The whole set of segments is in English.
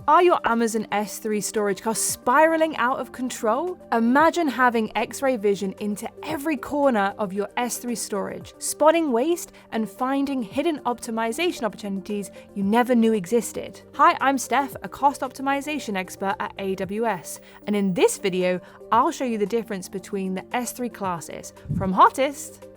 Are your Amazon S3 storage costs spiraling out of control? Imagine having X-ray vision into every corner of your S3 storage, spotting waste and finding hidden optimization opportunities you never knew existed. Hi, I'm Steph, a cost optimization expert at AWS, and in this video, I'll show you the difference between the S3 classes, from hottest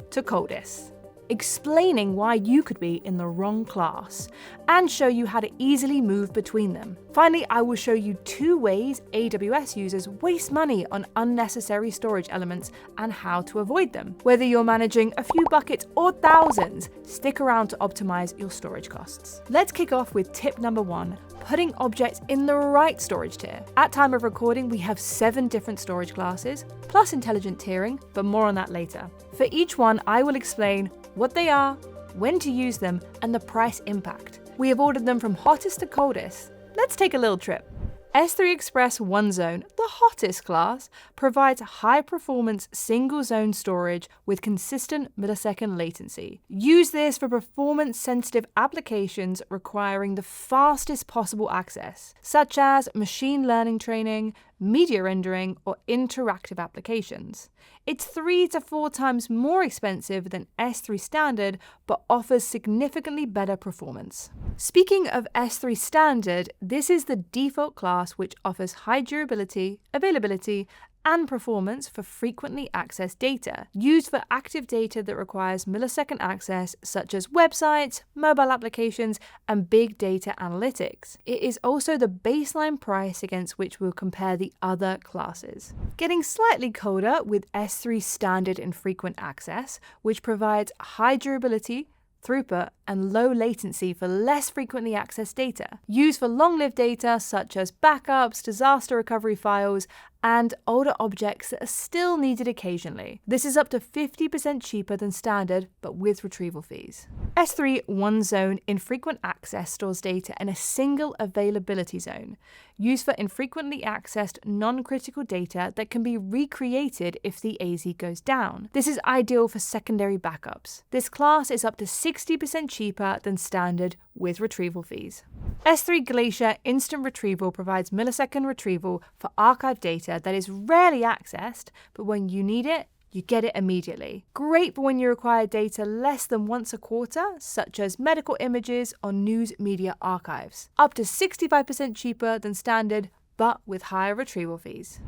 to coldest, explaining why you could be in the wrong class, and show you how to easily move between them. Finally, I will show you 2 ways AWS users waste money on unnecessary storage elements and how to avoid them. Whether you're managing a few buckets or thousands, stick around to optimize your storage costs. Let's kick off with tip number 1, putting objects in the right storage tier. At time of recording, we have 7 different storage classes, plus intelligent tiering, but more on that later. For each one, I will explain what they are, when to use them, and the price impact. We have ordered them from hottest to coldest. Let's take a little trip. S3 Express One Zone, the hottest class, provides high-performance single-zone storage with consistent millisecond latency. Use this for performance-sensitive applications requiring the fastest possible access, such as machine learning training, media rendering, or interactive applications. It's 3 to 4 times more expensive than S3 Standard, but offers significantly better performance. Speaking of S3 Standard, this is the default class which offers high durability, availability, and performance for frequently accessed data, used for active data that requires millisecond access, such as websites, mobile applications, and big data analytics. It is also the baseline price against which we'll compare the other classes. Getting slightly colder with S3 Standard Infrequent Access, which provides high durability, throughput, and low latency for less frequently accessed data, used for long-lived data such as backups, disaster recovery files, and older objects that are still needed occasionally. This is up to 50% cheaper than standard, but with retrieval fees. S3 One Zone Infrequent Access stores data in a single availability zone, used for infrequently accessed non-critical data that can be recreated if the AZ goes down. This is ideal for secondary backups. This class is up to 60% cheaper than standard with retrieval fees. S3 Glacier Instant Retrieval provides millisecond retrieval for archived data that is rarely accessed, but when you need it, you get it immediately. Great for when you require data less than once a quarter, such as medical images or news media archives. Up to 65% cheaper than standard, but with higher retrieval fees.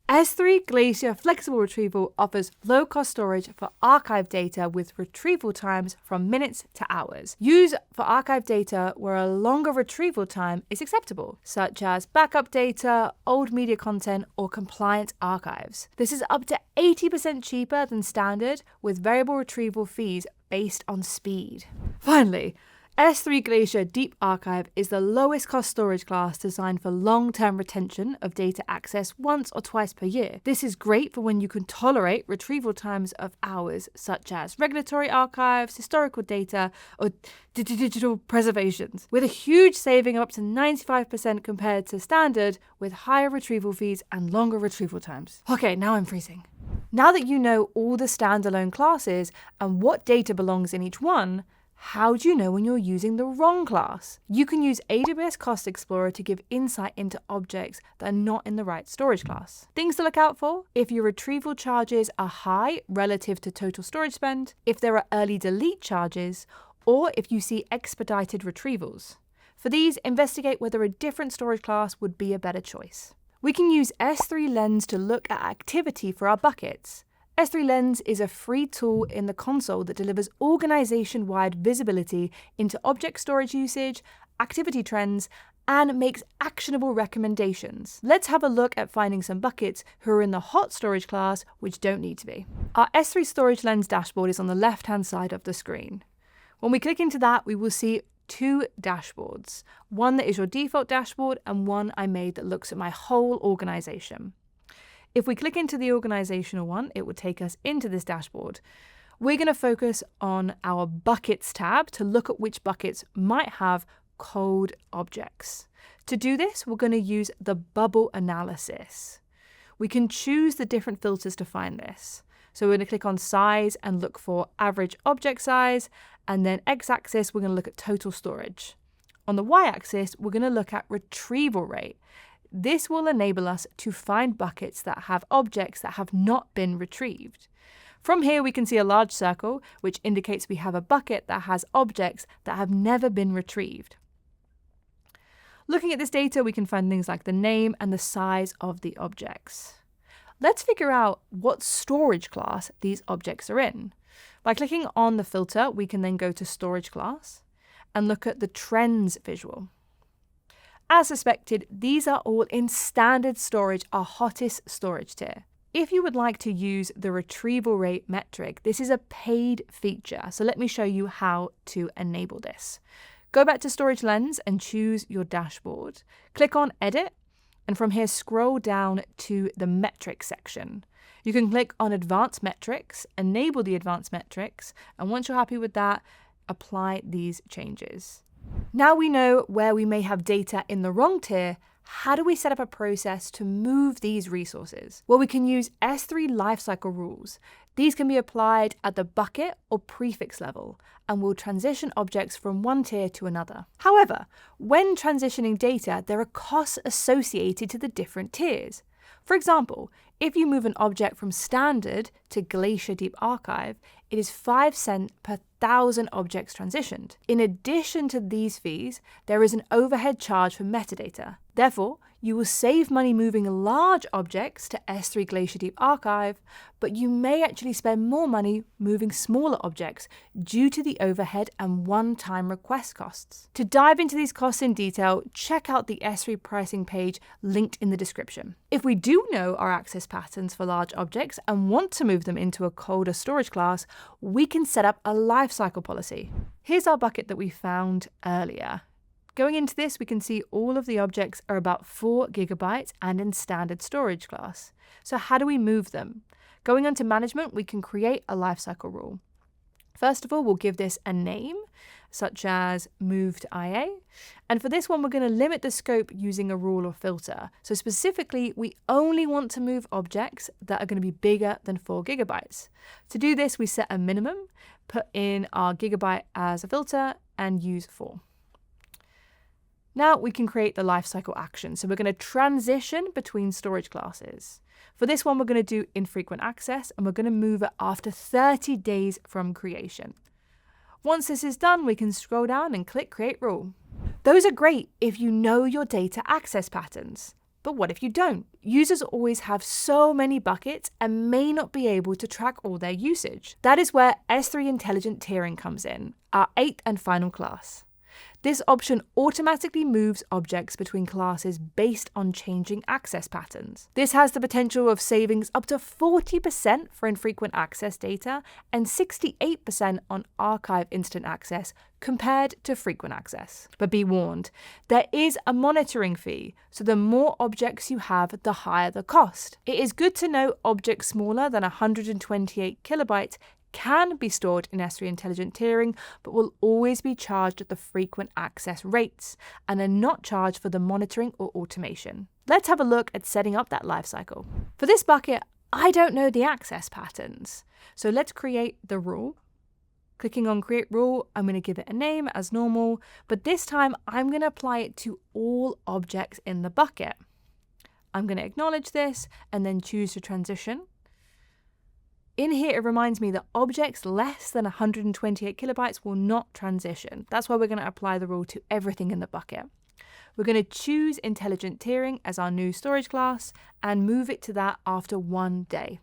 S3 Glacier Flexible Retrieval offers low-cost storage for archived data with retrieval times from minutes to hours. Used for archived data where a longer retrieval time is acceptable, such as backup data, old media content, or compliant archives. This is up to 80% cheaper than standard with variable retrieval fees based on speed. Finally, S3 Glacier Deep Archive is the lowest cost storage class designed for long-term retention of data access once or twice per year. This is great for when you can tolerate retrieval times of hours, such as regulatory archives, historical data, or digital preservations, with a huge saving of up to 95% compared to standard, with higher retrieval fees and longer retrieval times. Okay, now I'm freezing. Now that you know all the standalone classes and what data belongs in each one, how do you know when you're using the wrong class? You can use AWS Cost Explorer to give insight into objects that are not in the right storage class. Things to look out for: if your retrieval charges are high relative to total storage spend, if there are early delete charges, or if you see expedited retrievals. For these, investigate whether a different storage class would be a better choice. We can use S3 Lens to look at activity for our buckets. S3 Lens is a free tool in the console that delivers organization-wide visibility into object storage usage, activity trends, and makes actionable recommendations. Let's have a look at finding some buckets who are in the hot storage class which don't need to be. Our S3 Storage Lens dashboard is on the left-hand side of the screen. When we click into that, we will see 2 dashboards. One that is your default dashboard and one I made that looks at my whole organization. If we click into the organizational one, it will take us into this dashboard. We're going to focus on our buckets tab to look at which buckets might have cold objects. To do this, we're going to use the bubble analysis. We can choose the different filters to find this. So we're going to click on size and look for average object size, and then x-axis, we're going to look at total storage. On the y-axis, we're going to look at retrieval rate. This will enable us to find buckets that have objects that have not been retrieved. From here, we can see a large circle, which indicates we have a bucket that has objects that have never been retrieved. Looking at this data, we can find things like the name and the size of the objects. Let's figure out what storage class these objects are in. By clicking on the filter, we can then go to storage class and look at the trends visual. As suspected, these are all in standard storage, our hottest storage tier. If you would like to use the retrieval rate metric, this is a paid feature. So let me show you how to enable this. Go back to Storage Lens and choose your dashboard. Click on Edit, and from here scroll down to the metrics section. You can click on Advanced Metrics, enable the advanced metrics, and once you're happy with that, apply these changes. Now we know where we may have data in the wrong tier. How do we set up a process to move these resources? Well, we can use S3 Lifecycle rules. These can be applied at the bucket or prefix level and will transition objects from one tier to another. However, when transitioning data, there are costs associated to the different tiers. For example, if you move an object from Standard to Glacier Deep Archive, it is 5 cents per 1,000 objects transitioned. In addition to these fees, there is an overhead charge for metadata. Therefore, you will save money moving large objects to S3 Glacier Deep Archive, but you may actually spend more money moving smaller objects due to the overhead and one-time request costs. To dive into these costs in detail, check out the S3 pricing page linked in the description. If we do know our access patterns for large objects and want to move them into a colder storage class, we can set up a lifecycle policy. Here's our bucket that we found earlier. Going into this, we can see all of the objects are about 4 GB and in standard storage class. So how do we move them? Going on to management, we can create a lifecycle rule. First of all, we'll give this a name, such as move to IA. And for this one, we're going to limit the scope using a rule or filter. So specifically, we only want to move objects that are going to be bigger than 4 GB. To do this, we set a minimum, put in our gigabyte as a filter, and use 4. Now we can create the lifecycle action. So we're going to transition between storage classes. For this one, we're going to do infrequent access, and we're going to move it after 30 days from creation. Once this is done, we can scroll down and click Create Rule. Those are great if you know your data access patterns. But what if you don't? Users always have so many buckets and may not be able to track all their usage. That is where S3 Intelligent Tiering comes in, our 8th and final class. This option automatically moves objects between classes based on changing access patterns. This has the potential of savings up to 40% for infrequent access data and 68% on archive instant access compared to frequent access. But be warned, there is a monitoring fee, so the more objects you have, the higher the cost. It is good to know objects smaller than 128 kilobytes can be stored in S3 Intelligent Tiering, but will always be charged at the frequent access rates and are not charged for the monitoring or automation. Let's have a look at setting up that lifecycle. For this bucket, I don't know the access patterns. So let's create the rule. Clicking on Create Rule, I'm going to give it a name as normal, but this time I'm going to apply it to all objects in the bucket. I'm going to acknowledge this and then choose to transition. In here, it reminds me that objects less than 128 kilobytes will not transition. That's why we're going to apply the rule to everything in the bucket. We're going to choose Intelligent Tiering as our new storage class and move it to that after 1 day.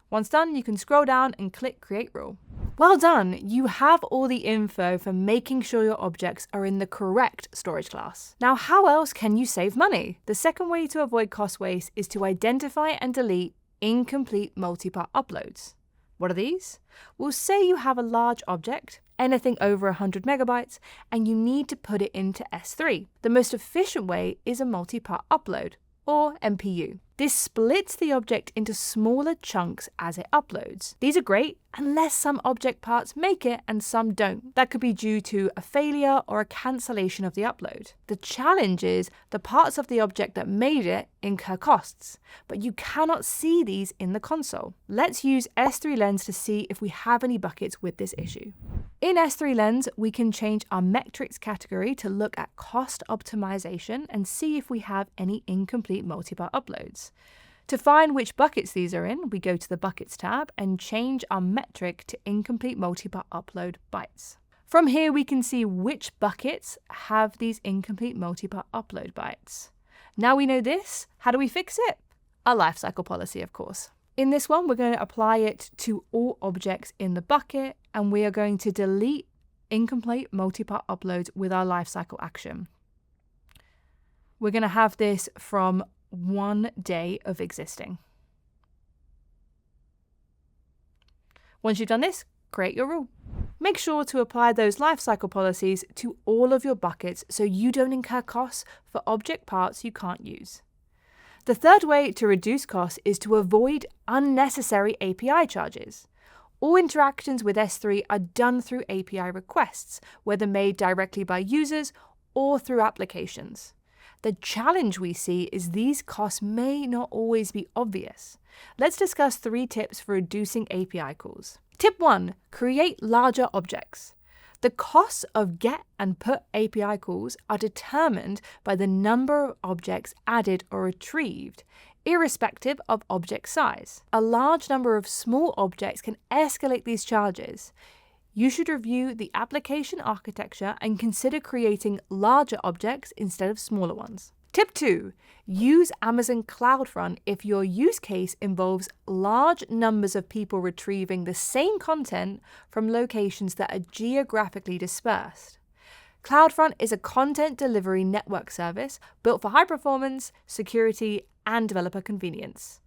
Once done, you can scroll down and click Create Rule. Well done! You have all the info for making sure your objects are in the correct storage class. Now, how else can you save money? The second way to avoid cost waste is to identify and delete incomplete multipart uploads. What are these? Well, say you have a large object, anything over 100 megabytes, and you need to put it into S3. The most efficient way is a multipart upload, or MPU. This splits the object into smaller chunks as it uploads. These are great unless some object parts make it and some don't. That could be due to a failure or a cancellation of the upload. The challenge is the parts of the object that made it incur costs, but you cannot see these in the console. Let's use S3 Lens to see if we have any buckets with this issue. In S3 Lens, we can change our metrics category to look at cost optimization and see if we have any incomplete multipart uploads. To find which buckets these are in, we go to the Buckets tab and change our metric to incomplete multipart upload bytes. From here, we can see which buckets have these incomplete multipart upload bytes. Now we know this, how do we fix it? A lifecycle policy, of course. In this one, we're going to apply it to all objects in the bucket, and we are going to delete incomplete multipart uploads with our lifecycle action. We're going to have this from 1 day of existing. Once you've done this, create your rule. Make sure to apply those lifecycle policies to all of your buckets so you don't incur costs for object parts you can't use. The third way to reduce costs is to avoid unnecessary API charges. All interactions with S3 are done through API requests, whether made directly by users or through applications. The challenge we see is these costs may not always be obvious. Let's discuss 3 tips for reducing API calls. Tip 1. Create larger objects. The costs of GET and PUT API calls are determined by the number of objects added or retrieved, irrespective of object size. A large number of small objects can escalate these charges. You should review the application architecture and consider creating larger objects instead of smaller ones. Tip 2. Use Amazon CloudFront if your use case involves large numbers of people retrieving the same content from locations that are geographically dispersed. CloudFront is a content delivery network service built for high performance, security, and developer convenience.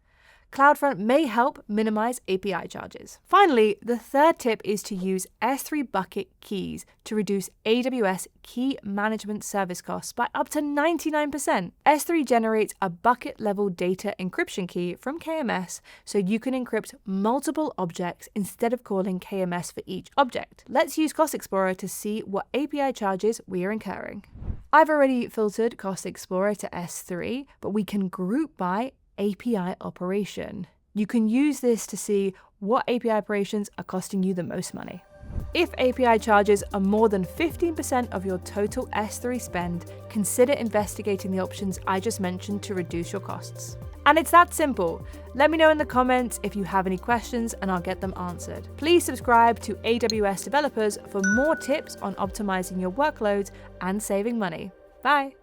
CloudFront may help minimize API charges. Finally, the third tip is to use S3 bucket keys to reduce AWS key management service costs by up to 99%. S3 generates a bucket-level data encryption key from KMS so you can encrypt multiple objects instead of calling KMS for each object. Let's use Cost Explorer to see what API charges we are incurring. I've already filtered Cost Explorer to S3, but we can group by API operation. You can use this to see what API operations are costing you the most money. If API charges are more than 15% of your total S3 spend, consider investigating the options I just mentioned to reduce your costs. And it's that simple. Let me know in the comments if you have any questions and I'll get them answered. Please subscribe to AWS Developers for more tips on optimizing your workloads and saving money. Bye.